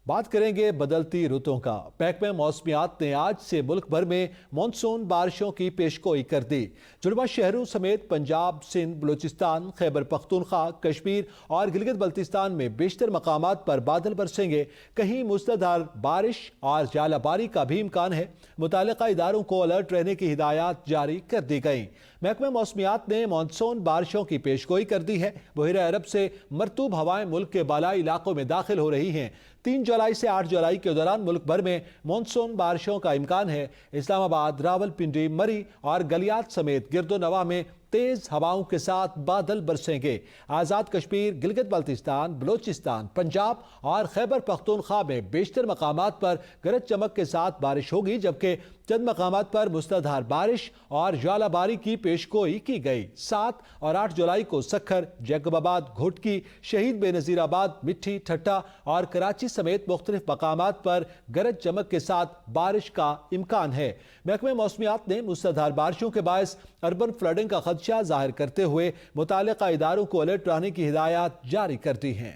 بات کریں گے بدلتی رتوں کا۔ محکمہ موسمیات نے آج سے ملک بھر میں مانسون بارشوں کی پیشگوئی کر دی۔ جڑواں شہروں سمیت پنجاب، سندھ، بلوچستان، خیبر پختونخوا، کشمیر اور گلگت بلتستان میں بیشتر مقامات پر بادل برسیں گے۔ کہیں موسلادھار بارش اور ژالہ باری کا بھی امکان ہے۔ متعلقہ اداروں کو الرٹ رہنے کی ہدایات جاری کر دی گئیں۔ محکمہ موسمیات نے مانسون بارشوں کی پیشگوئی کر دی ہے۔ بحیرہ عرب سے مرطوب ہوائیں ملک کے بالائی علاقوں میں داخل ہو رہی ہیں۔ 3 جولائی سے 8 جولائی کے دوران ملک بھر میں مانسون بارشوں کا امکان ہے۔ اسلام آباد، راولپنڈی، مری اور گلیات سمیت گرد و نواح میں تیز ہواؤں کے ساتھ بادل برسیں گے۔ آزاد کشمیر، گلگت بلتستان، بلوچستان، پنجاب اور خیبر پختونخوا میں بیشتر مقامات پر گرج چمک کے ساتھ بارش ہوگی، جبکہ چند مقامات پر موسلادھار بارش اور ژالہ باری کی پیشگوئی کی گئی۔ 7 اور 8 جولائی کو سکھر، جیکب آباد، گھوٹکی، شہید بے نظیر آباد، مٹھی، ٹھٹھہ اور کراچی سمیت مختلف مقامات پر گرج چمک کے ساتھ بارش کا امکان ہے۔ محکمہ موسمیات نے موسلادھار بارشوں کے باعث اربن فلڈنگ کا خدشہ ظاہر کرتے ہوئے متعلقہ اداروں کو الرٹ رہنے کی ہدایات جاری کر دی ہیں۔